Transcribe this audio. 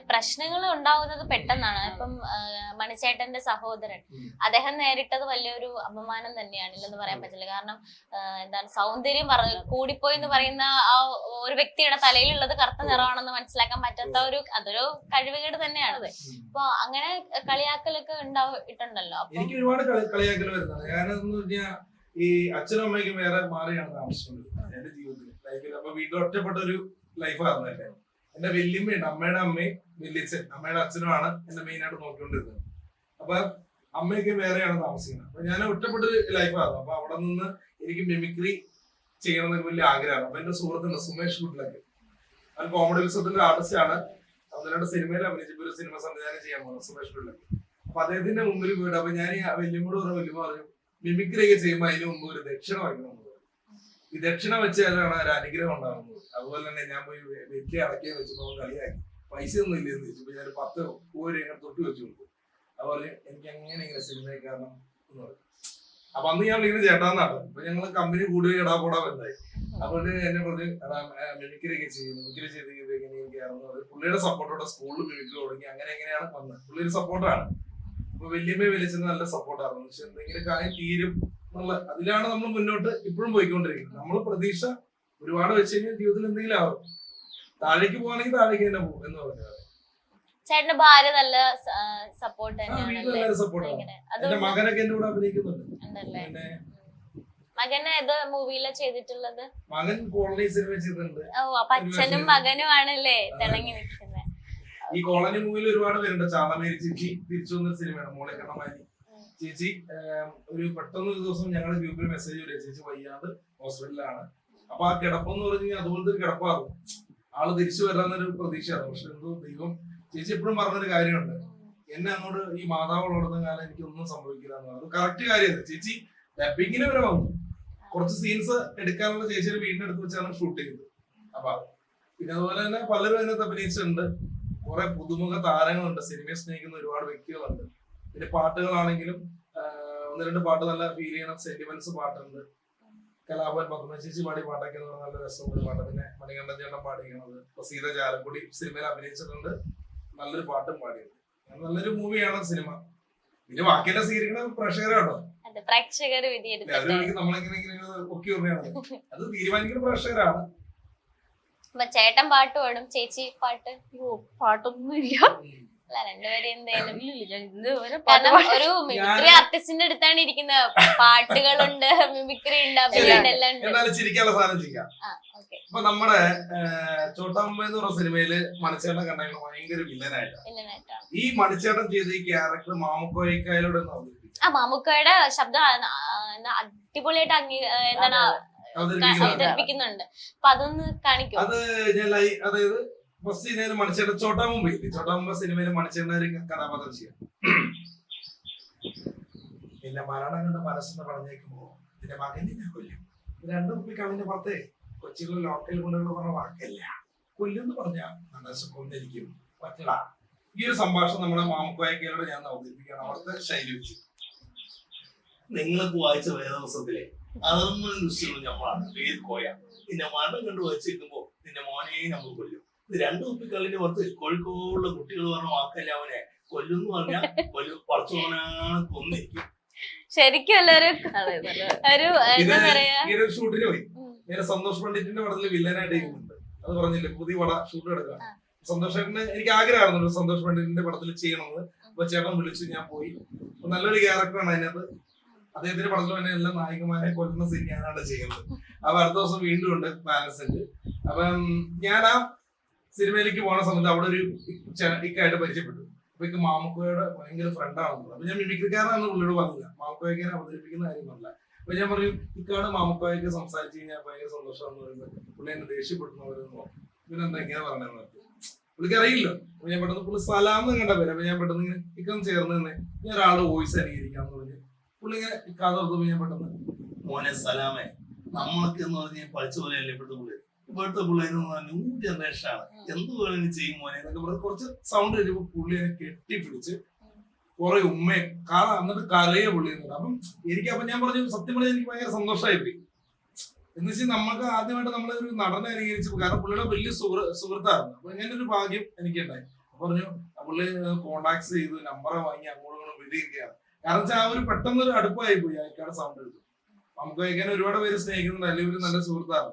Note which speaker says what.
Speaker 1: പ്രശ്നങ്ങൾ ഉണ്ടാവുന്നത് പെട്ടെന്നാണ്. ഇപ്പം മണിച്ചേട്ടന്റെ സഹോദരൻ അദ്ദേഹം നേരിട്ടത് വലിയൊരു അപമാനം തന്നെയാണ്, ഇല്ലെന്ന് പറയാൻ പറ്റില്ല. കാരണം എന്താണ് സൗന്ദര്യം കൂടിപ്പോയി എന്ന് പറയുന്ന ആ ഒരു വ്യക്തിയുടെ തലയിലുള്ളത് കറുത്ത നിറമാണെന്ന് മനസ്സിലാക്കാൻ പറ്റാത്ത അതൊരു കഴിവുകേട് തന്നെയാണ്. അപ്പൊ അങ്ങനെ കളിയാക്കലൊക്കെ ഉണ്ടായിട്ടുണ്ടല്ലോ.
Speaker 2: എനിക്ക് ഒരുപാട് കളിയാക്കൽ വരുന്നതാണ്. കാരണം ഈ അച്ഛനും അമ്മയ്ക്കും വേറെ മാറിയാണ് താമസിക്കുന്നത് എന്റെ ജീവിതത്തിൽ ലൈഫിൽ. അപ്പൊ വീട്ടിൽ ഒറ്റപ്പെട്ട ഒരു ലൈഫായിരുന്നു എന്റെ. എന്റെ വല്യമ്മയുണ്ട്, അമ്മയുടെ അമ്മയും വല്യച്ഛൻ അമ്മയുടെ അച്ഛനുമാണ് എന്നെ മെയിൻ ആയിട്ട് നോക്കിക്കൊണ്ടിരുന്നത്. അപ്പൊ അമ്മയൊക്കെ വേറെയാണ് താമസിക്കുന്നത്. അപ്പൊ ഞാൻ ഒറ്റപ്പെട്ട ലൈഫായിരുന്നു. അപ്പൊ അവിടെ നിന്ന് എനിക്ക് മിമിക്രി ചെയ്യണം എന്നൊരു വലിയ ആഗ്രഹമാണ്. അപ്പൊ എന്റെ സുഹൃത്തുണ്ട് സുമേഷ് കുട്ടിലൊക്കെ, അവൻ കോമഡി ഉത്സവത്തിന്റെ ആർട്ടിസ്റ്റ് ആണ്. അവരുടെ സിനിമയിൽ അഭിനയിച്ചപ്പോൾ ഒരു സിനിമ സംവിധാനം ചെയ്യാൻ പോകുന്നത് സുമേഷ് കുട്ടിലൊക്കെ. അപ്പൊ അദ്ദേഹത്തിന്റെ മുമ്പിൽ പോയിട്ട് അപ്പൊ ഞാൻ വല്യമ്മോട് പറഞ്ഞു മിമിക്രി ഒക്കെ ചെയ്യുമ്പോൾ അതിന് മുമ്പ് ഒരു ദക്ഷിണ വയ്ക്കണം. ഈ ദക്ഷിണ വെച്ചാലാണ് ഒരു അനുഗ്രഹം ഉണ്ടാകുന്നത്. അതുപോലെ തന്നെ ഞാൻ പോയി വലിയ അടക്കിയ വെച്ചപ്പോൾ കളിയാക്കി പൈസ ഒന്നും ഇല്ലെന്ന് ചോദിച്ചപ്പോ ഞാൻ 10 രൂപ ഇങ്ങനെ തൊട്ട് വെച്ചു കൊടുക്കും. അതുപോലെ എനിക്ക് അങ്ങനെ ഇങ്ങനെ സിനിമയിൽ കാരണം എന്ന് പറയും. അപ്പൊ അന്ന് ഞാൻ വിളിക്കുന്നത് ചേട്ടാന്നാണ്. ഇപ്പൊ ഞങ്ങള് കമ്പനി കൂടുതൽ ഇടാപോടാ ബന്ധായി. അപ്പോൾ എന്നെ പറഞ്ഞ് മിമിക്രി ഒക്കെ ചെയ്യും, മിമിക്രി ചെയ്ത് എങ്ങനെയൊക്കെയാണെന്ന് പുള്ളിയുടെ സപ്പോർട്ടോടെ സ്കൂളിൽ മിമിക്രി തുടങ്ങി. അങ്ങനെ എങ്ങനെയാണ് വന്നത്. പുള്ളിയൊരു സപ്പോർട്ടാണ്. അപ്പൊ വല്യമ്മയെ വലിച്ചത് നല്ല സപ്പോർട്ടായിരുന്നു. പക്ഷെ എന്തെങ്കിലും കാര്യം തീരും എന്നുള്ള അതിലാണ് നമ്മൾ മുന്നോട്ട് ഇപ്പോഴും പോയിക്കൊണ്ടിരിക്കുന്നത്. നമ്മൾ പ്രതീക്ഷ ഒരുപാട് വെച്ച് കഴിഞ്ഞാൽ ജീവിതത്തിൽ എന്തെങ്കിലും ആവും. താഴേക്ക് പോവാണെങ്കിൽ താഴേക്ക് തന്നെ പോകും എന്ന് പറഞ്ഞത്.
Speaker 1: ചേട്ടന്റെ ഭാര്യ നല്ല സപ്പോർട്ട്
Speaker 2: സപ്പോർട്ടാണ്. എന്റെ മകനൊക്കെ എന്റെ കൂടെ അഭിനയിക്കുന്നുണ്ട്.
Speaker 1: മകനെ ഏത് മൂവിയിലാ ചെയ്തിട്ടുള്ളത്?
Speaker 2: മകൻ കോളനി സിനിമ ചെയ്തിട്ടുണ്ട്.
Speaker 1: ഓ, അപ്പൊ അച്ഛനും മകനും ആണല്ലേ തിളങ്ങി നിൽക്കുന്നത്.
Speaker 2: ഈ കോളനി മൂവിയിൽ ഒരുപാട് പേരുണ്ട്. ചാളമേരി ചേച്ചി തിരിച്ചു വന്നൊരു സിനിമയാണ്, മോളെ കണ്ണമാരി ചേച്ചി. ഒരു പെട്ടെന്ന് ഒരു ദിവസം ഞങ്ങളുടെ ഗ്രൂപ്പിൽ മെസ്സേജ് വരിക, ചേച്ചി വയ്യാതെ ഹോസ്പിറ്റലിലാണ്. അപ്പൊ ആ കിടപ്പെന്ന് പറഞ്ഞു കഴിഞ്ഞാൽ അതുപോലത്തെ ഒരു കിടപ്പായിരുന്നു. ആള് തിരിച്ചു വരാന്നൊരു പ്രതീക്ഷയായിരുന്നു. പക്ഷെ എന്തോ ദൈവം, ചേച്ചി എപ്പോഴും പറഞ്ഞൊരു കാര്യമുണ്ട്, എന്നെ അങ്ങോട്ട് ഈ മാതാവ് വളർന്ന കാലം എനിക്കൊന്നും സംഭവിക്കില്ല എന്ന് പറഞ്ഞു. അത് കറക്റ്റ് കാര്യമാണ്. ചേച്ചി ഡബിങ്ങിന് വരെ വന്നു. കുറച്ച് സീൻസ് എടുക്കാനുള്ള ചേച്ചിയുടെ വീടിനടുത്ത് വെച്ചാണ് ഷൂട്ട് ചെയ്തത്. അപ്പൊ പിന്നെ അതുപോലെ തന്നെ പലരും അതിനകത്ത് അഭിനയിച്ചിട്ടുണ്ട്. കുറെ പുതുമുഖ താരങ്ങളുണ്ട്, സിനിമയെ സ്നേഹിക്കുന്ന ഒരുപാട് വ്യക്തികളുണ്ട്. പിന്നെ പാട്ടുകളാണെങ്കിലും 1-2 പാട്ട് നല്ല ഫീൽ ചെയ്യണം, സെന്റിമെന്റ്സ് പാട്ടുണ്ട്. കലാഭവൻ പത്മ ചേച്ചി പാടിയ പാട്ടൊക്കെ നല്ല രസമുള്ള പാട്ട്. പിന്നെ മണികണ്ഠൻ ചേട്ടൻ പാടിയിരിക്കുന്നത്. പ്രസീത ചാലക്കുടി സിനിമയിൽ അഭിനയിച്ചിട്ടുണ്ട്, നല്ലൊരു പാട്ടും പാടിയത്. നല്ലൊരു മൂവിയാണ് സിനിമ. പിന്നെ ബാക്കിയെല്ലാം സ്വീകരിക്കുന്ന പ്രേക്ഷകരാണോ,
Speaker 1: പ്രേക്ഷകര്
Speaker 2: നമ്മളെങ്ങനെ ഒക്കെ ഓർമ്മയാണ്. അത് തീരുമാനിക്കുന്ന പ്രേക്ഷകരാണ്.
Speaker 1: ചേട്ടൻ പാട്ട് പാടും, ചേച്ചി പാട്ട്
Speaker 3: പാട്ടൊന്നും ഇല്ല.
Speaker 1: രണ്ടുപേരും എന്തായാലും കാരണം ഒരു മിമിക്രി ആർട്ടിസ്റ്റിന്റെ അടുത്താണ് ഇരിക്കുന്നത്. പാട്ടുകളുണ്ട്, മിമിക്രി ഉണ്ട്, അഭിനയം എല്ലാം ഉണ്ട്.
Speaker 2: ചിരിക്കാനുള്ള സാധനം ചെയ്യാം. ഇപ്പൊ നമ്മുടെ ചോട്ടാമുമ്പ എന്ന് പറഞ്ഞ സിനിമയില് മണിച്ചേട്ടൻ കണ്ടെങ്കിൽ ഭയങ്കര വില്ലനായിട്ടാണ്. ഈ മണിച്ചേട്ടൻ ചെയ്ത ഈ ക്യാരക്ടർ മാമുക്കോയ്ക്കായോട്
Speaker 1: മാമുക്കോയുടെ ശബ്ദം അടിപൊളിയായിട്ട് എന്താണ് അവതരിപ്പിക്കുന്നുണ്ട്. അപ്പൊ അതൊന്ന് കാണിക്കും.
Speaker 2: അത് ഞാൻ അതായത് ഫസ്റ്റ് ഞാൻ മണിച്ചേട്ടൻ ചോട്ടാമുമ്പ സിനിമയിൽ മണിച്ചേട്ടൻ ഒരു കഥാപാത്രം ചെയ്യാം. പിന്നെ മരണം കണ്ട മനസ്സിനെ പറഞ്ഞേക്കുമ്പോ നിന്റെ മകനെ ഞാൻ കൊല്ലും. 2 കുപ്പി കവിന്റെ പുറത്തെ കൊച്ചിയിലെ ലോക്കൽ കൊണ്ടുള്ള പറഞ്ഞ വാക്കല്ല, കൊല്ലുന്ന് പറഞ്ഞാൽ മനസ്സ് കൊന്നിരിക്കും പറ്റില്ല. ഈ ഒരു സംഭാഷണം നമ്മുടെ മാമുക്കോയക്കയോട് ഞാൻ അവതരിപ്പിക്കുകയാണ്. അവിടുത്തെ ശൈലി വെച്ചു. നിങ്ങൾക്ക് വായിച്ച വേദവസത്തിലെ അതൊന്നും നമ്മളാണ് പേര് കോയ. നിന്നെ മരണം കണ്ടു വച്ചിരിക്കുമ്പോ നിന്റെ മോനെ നമ്മൾ കൊല്ലും. ഇത് 2 കുപ്പിക്കള്ളിന്റെ പുറത്ത് കോഴിക്കോടുള്ള കുട്ടികൾ പറഞ്ഞ വാക്കല്ല, അവനെ കൊല്ലുന്ന് പറഞ്ഞാൽ പറച്ചോനാണ് കൊന്നിരിക്കും.
Speaker 1: ശരിക്കും
Speaker 2: ഷൂട്ടിന് പോയി. ഞാൻ സന്തോഷ് പണ്ഡിറ്റിന്റെ പടത്തിൽ വില്ലനായിട്ട് ചെയ്യുന്നുണ്ട്. അത് പറഞ്ഞില്ലേ, പുതിയ പട ഷൂട്ട് എടുക്കാം. സന്തോഷ് ചേട്ടന് എനിക്ക് ആഗ്രഹമായിരുന്നു സന്തോഷ് പണ്ഡിറ്റിന്റെ പടത്തിൽ ചെയ്യണമെന്ന്. അപ്പൊ ചേട്ടൻ വിളിച്ചു, ഞാൻ പോയി. നല്ലൊരു ക്യാരക്ടറാണ് അതിനകത്ത്. അദ്ദേഹത്തിന്റെ പടത്തിൽ തന്നെ എല്ലാ നായികമാരെ കൊല്ലുന്ന സീൻ ഞാനാണ് ചെയ്യുന്നത്. അപ്പൊ അടുത്ത ദിവസം വീണ്ടും ഉണ്ട് ബാലൻസ് ഉണ്ട്. അപ്പം ഞാൻ ആ സിനിമയിലേക്ക് പോണ സമയത്ത് അവിടെ ഒരു ഇക്കായിട്ട് പരിചയപ്പെട്ടു. അപ്പൊ മാമുക്കോയുടെ ഭയങ്കര ഫ്രണ്ടാണെന്ന്. അപ്പൊ ഞാൻ മിമിക്രിക്കാരനാണെന്ന് പുള്ളിയോട് പറഞ്ഞില്ല, മാമുക്കോയ്ക്ക് അവതരിപ്പിക്കുന്ന കാര്യം പറഞ്ഞില്ല. അപ്പൊ ഞാൻ പറയും ഇക്കാട് മാമുക്കോയ്ക്ക് സംസാരിച്ച് കഴിഞ്ഞാൽ ഭയങ്കര സന്തോഷമാണെന്ന് പറയുന്നത്. പുള്ളി എന്നെ ദേഷ്യപ്പെടുന്നവരെന്നോ പിന്നെ എന്താ ഇങ്ങനെ പറഞ്ഞതെന്ന് പറഞ്ഞു. പുള്ളിക്ക് അറിയില്ലോ. അപ്പൊ ഞാൻ പെട്ടെന്ന് പുള്ളി സലാം കണ്ട പേര്. അപ്പൊ ഞാൻ പെട്ടെന്ന് ഇങ്ങനെ ഇക്കം ചേർന്ന് തന്നെ ഞാൻ ഒരാളുടെ വോയിസ് അനുകരിക്കാന്ന് പറഞ്ഞു. പുള്ളി ഇങ്ങനെ ഇക്കാതെ ഓർത്തപ്പോ ഞാൻ പെട്ടെന്ന് മോനെ സലാമേ നമ്മളൊക്കെ എന്ന് പറഞ്ഞ് പഠിച്ച പോലെയല്ലേ ഇപ്പോഴത്തെ പിള്ളേര് ന്യൂ ജനറേഷൻ ആണ്, എന്ത് വേണമെങ്കിലും ചെയ്യും മോനെ എന്നൊക്കെ പറഞ്ഞ് കുറച്ച് സൗണ്ട് കഴിച്ചപ്പോ പുള്ളി എന്നെ കെട്ടിപ്പിടിച്ച് കുറെ ഉമ്മയെ എന്നിട്ട് കരയെ പുള്ളി. അപ്പം അപ്പൊ ഞാൻ പറഞ്ഞു സത്യം പറഞ്ഞാൽ എനിക്ക് ഭയങ്കര സന്തോഷമായി പോയി. എന്ന് വെച്ചാൽ നമുക്ക് ആദ്യമായിട്ട് നമ്മളൊരു നടനെ അനുകരിച്ചു, കാരണം പുള്ളിയുടെ വലിയ സുഹൃത്തായിരുന്നു. അപ്പൊ ഇങ്ങനെ ഒരു ഭാഗ്യം എനിക്കുണ്ടായി. പറഞ്ഞു പുള്ളി കോണ്ടാക്ട് ചെയ്തു, നമ്പർ വാങ്ങി അങ്ങോട്ടും ഇങ്ങോട്ടും വിളിക്കുകയാണ്. കാരണം വെച്ചാൽ ആ ഒരു പെട്ടെന്നൊരു അടുപ്പായി പോയി അയക്കാട് സൗണ്ട് എടുത്തു. നമുക്ക് വയ്ക്കാൻ ഒരുപാട് പേര് സ്നേഹിക്കുന്നുണ്ട്, അല്ലെങ്കിൽ ഒരു നല്ല സുഹൃത്താണ്.